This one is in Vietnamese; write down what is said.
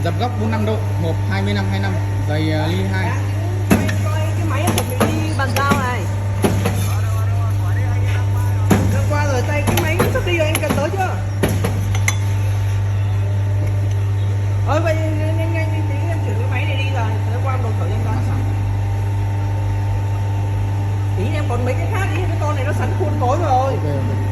Dập góc 45 độ, hộp 25 giày ly 2. Coi cái máy em chuẩn bị đi bàn giao này. Hôm qua rồi tay cái máy sắp đi rồi, anh cần tới chưa? Vậy nhanh tí em chuyển cái máy này đi rồi. Hôm qua em đồ thử em coi. Tí em còn mấy cái khác đi, cái con này nó sẵn khuôn khối rồi. Ok.